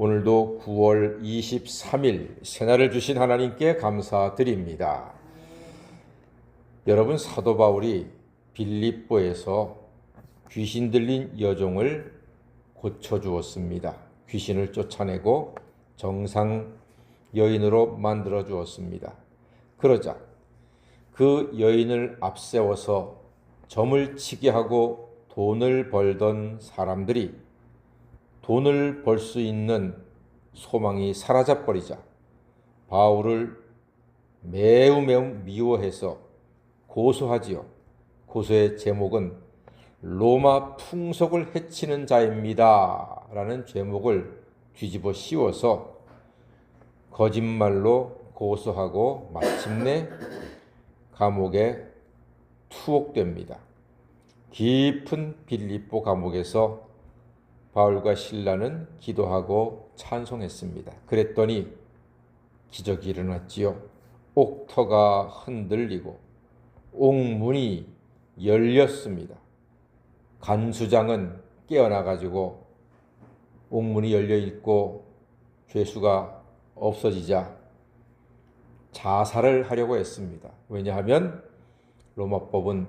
오늘도 9월 23일 새날을 주신 하나님께 감사드립니다. 여러분, 사도 바울이 빌립보에서 귀신 들린 여종을 고쳐주었습니다. 귀신을 쫓아내고 정상 여인으로 만들어 주었습니다. 그러자 그 여인을 앞세워서 점을 치게 하고 돈을 벌던 사람들이 돈을 벌 수 있는 소망이 사라져버리자 바울을 매우 미워해서 고소하지요. 고소의 제목은 로마 풍속을 해치는 자입니다 라는 제목을 뒤집어 씌워서 거짓말로 고소하고 마침내 감옥에 투옥됩니다. 깊은 빌립보 감옥에서 바울과 실라는 기도하고 찬송했습니다. 그랬더니 기적이 일어났지요. 옥터가 흔들리고 옥문이 열렸습니다. 간수장은 깨어나가지고 옥문이 열려있고 죄수가 없어지자 자살을 하려고 했습니다. 왜냐하면 로마법은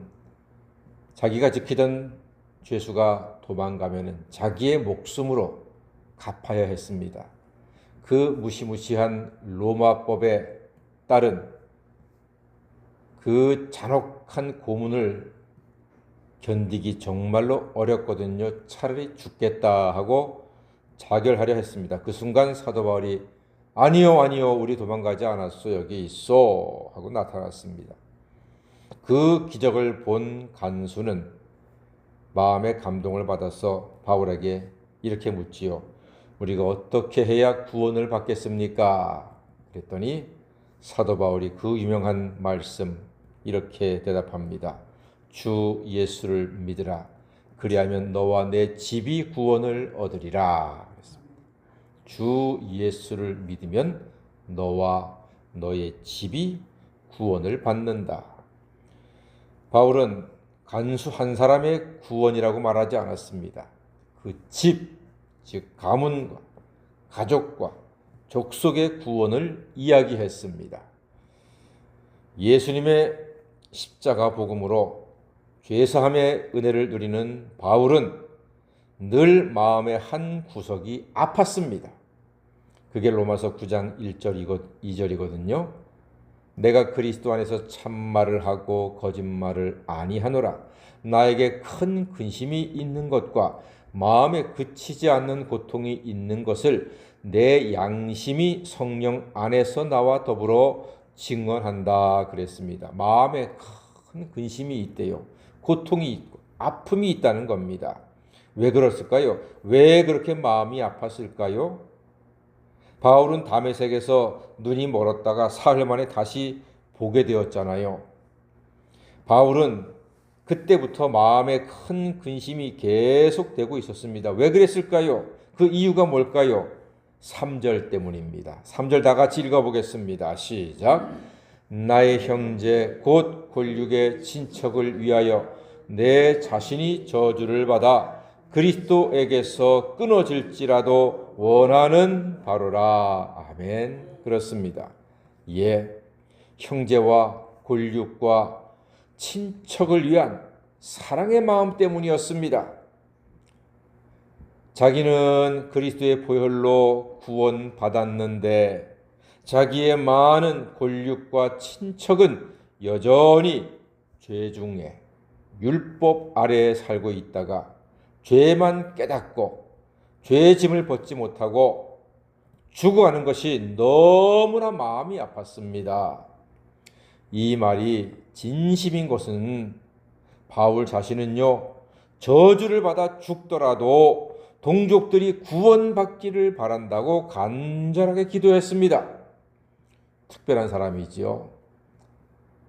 자기가 지키던 죄수가 도망가면 자기의 목숨으로 갚아야 했습니다. 그 무시무시한 로마법에 따른 그 잔혹한 고문을 견디기 정말로 어렵거든요. 차라리 죽겠다 하고 자결하려 했습니다. 그 순간 사도 바울이 아니요 우리 도망가지 않았어, 여기 있어 하고 나타났습니다. 그 기적을 본 간수는 마음의 감동을 받아서 바울에게 이렇게 묻지요. 우리가 어떻게 해야 구원을 받겠습니까? 그랬더니 사도 바울이 그 유명한 말씀 이렇게 대답합니다. 주 예수를 믿으라. 그리하면 너와 내 집이 구원을 얻으리라. 주 예수를 믿으면 너와 너의 집이 구원을 받는다. 바울은 간수 한 사람의 구원이라고 말하지 않았습니다. 그 집, 즉 가문과 가족과 족속의 구원을 이야기했습니다. 예수님의 십자가 복음으로 죄사함의 은혜를 누리는 바울은 늘 마음의 한 구석이 아팠습니다. 그게 로마서 9장 1절 2절이거든요. 내가 그리스도 안에서 참말을 하고 거짓말을 아니하노라. 나에게 큰 근심이 있는 것과 마음에 그치지 않는 고통이 있는 것을 내 양심이 성령 안에서 나와 더불어 증언한다 그랬습니다. 마음에 큰 근심이 있대요. 고통이 있고 아픔이 있다는 겁니다. 왜 그랬을까요? 왜 그렇게 마음이 아팠을까요? 바울은 다메섹에서 눈이 멀었다가 사흘 만에 다시 보게 되었잖아요. 바울은 그때부터 마음에 큰 근심이 계속되고 있었습니다. 왜 그랬을까요? 그 이유가 뭘까요? 3절 때문입니다. 3절 다 같이 읽어보겠습니다. 시작. 나의 형제 곧 골육의 친척을 위하여 내 자신이 저주를 받아 그리스도에게서 끊어질지라도 원하는 바로라. 아멘. 그렇습니다. 예, 형제와 골육과 친척을 위한 사랑의 마음 때문이었습니다. 자기는 그리스도의 보혈로 구원받았는데 자기의 많은 골육과 친척은 여전히 죄 중에 율법 아래에 살고 있다가 죄만 깨닫고 죄의 짐을 벗지 못하고 죽어가는 것이 너무나 마음이 아팠습니다. 이 말이 진심인 것은 바울 자신은요, 저주를 받아 죽더라도 동족들이 구원받기를 바란다고 간절하게 기도했습니다. 특별한 사람이지요.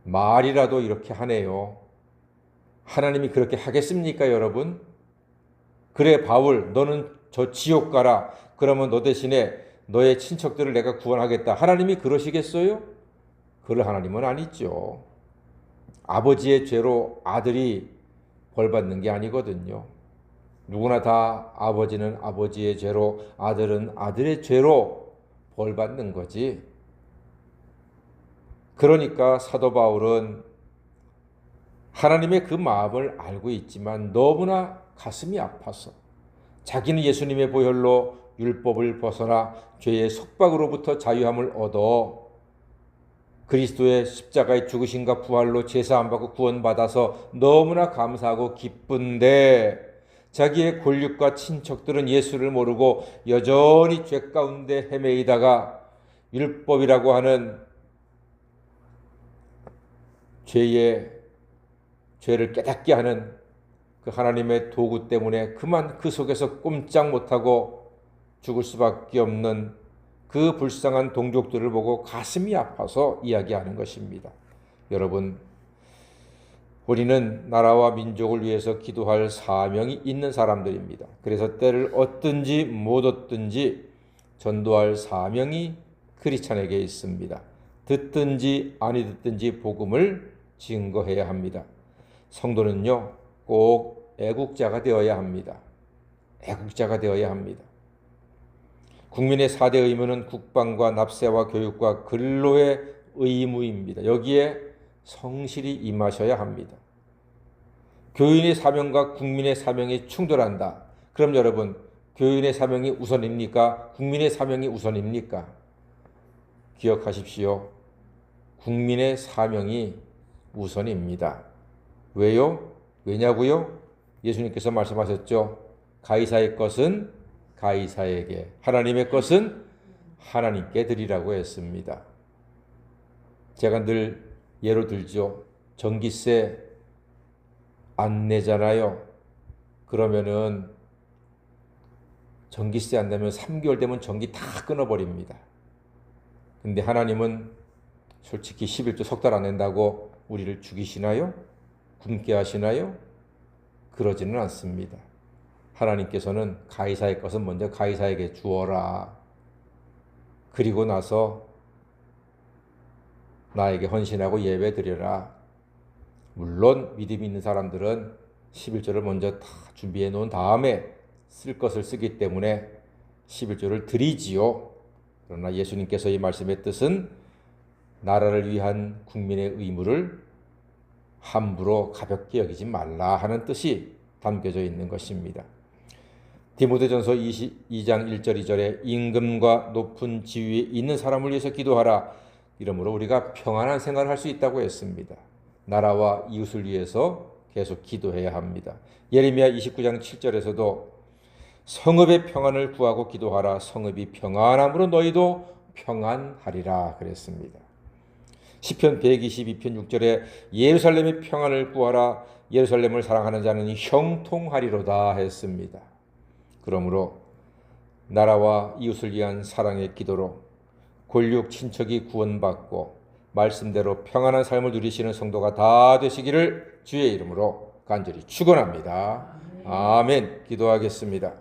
말이라도 이렇게 하네요. 하나님이 그렇게 하겠습니까, 여러분? 그래, 바울, 너는 저 지옥 가라. 그러면 너 대신에 너의 친척들을 내가 구원하겠다. 하나님이 그러시겠어요? 그럴 하나님은 아니죠. 아버지의 죄로 아들이 벌 받는 게 아니거든요. 누구나 다 아버지는 아버지의 죄로, 아들은 아들의 죄로 벌 받는 거지. 그러니까 사도 바울은 하나님의 그 마음을 알고 있지만 너무나 가슴이 아파서 자기는 예수님의 보혈로 율법을 벗어나 죄의 속박으로부터 자유함을 얻어 그리스도의 십자가의 죽으심과 부활로 제사함 받고 구원받아서 너무나 감사하고 기쁜데 자기의 권력과 친척들은 예수를 모르고 여전히 죄 가운데 헤매이다가 율법이라고 하는 죄를 깨닫게 하는 그 하나님의 도구 때문에 그만 그 속에서 꼼짝 못하고 죽을 수밖에 없는 그 불쌍한 동족들을 보고 가슴이 아파서 이야기하는 것입니다. 여러분, 우리는 나라와 민족을 위해서 기도할 사명이 있는 사람들입니다. 그래서 때를 얻든지 못 얻든지 전도할 사명이 크리스찬에게 있습니다. 듣든지 아니 듣든지 복음을 증거해야 합니다. 성도는요, 꼭 애국자가 되어야 합니다. 애국자가 되어야 합니다. 국민의 4대 의무는 국방과 납세와 교육과 근로의 의무입니다. 여기에 성실히 임하셔야 합니다. 교인의 사명과 국민의 사명이 충돌한다. 그럼 여러분, 교인의 사명이 우선입니까? 국민의 사명이 우선입니까? 기억하십시오. 국민의 사명이 우선입니다. 왜요? 왜냐고요? 예수님께서 말씀하셨죠. 가이사의 것은 가이사에게, 하나님의 것은 하나님께 드리라고 했습니다. 제가 늘 예로 들죠. 전기세 안 내잖아요. 그러면은 전기세 안 내면 3개월 되면 전기 다 끊어버립니다. 근데 하나님은 솔직히 11조 석 달 안 낸다고 우리를 죽이시나요? 굶게 하시나요? 그러지는 않습니다. 하나님께서는 가이사의 것은 먼저 가이사에게 주어라. 그리고 나서 나에게 헌신하고 예배 드려라. 물론 믿음이 있는 사람들은 11조를 먼저 다 준비해 놓은 다음에 쓸 것을 쓰기 때문에 11조를 드리지요. 그러나 예수님께서 이 말씀의 뜻은 나라를 위한 국민의 의무를 함부로 가볍게 여기지 말라 하는 뜻이 담겨져 있는 것입니다. 디모데전서 22장 1절 2절에 임금과 높은 지위에 있는 사람을 위해서 기도하라. 이러므로 우리가 평안한 생활을 할 수 있다고 했습니다. 나라와 이웃을 위해서 계속 기도해야 합니다. 예레미야 29장 7절에서도 성읍의 평안을 구하고 기도하라. 성읍이 평안함으로 너희도 평안하리라 그랬습니다. 시편 122편 6절에 예루살렘의 평안을 구하라. 예루살렘을 사랑하는 자는 형통하리로다 했습니다. 그러므로 나라와 이웃을 위한 사랑의 기도로 권력 친척이 구원받고 말씀대로 평안한 삶을 누리시는 성도가 다 되시기를 주의 이름으로 간절히 축원합니다. 아멘. 기도하겠습니다.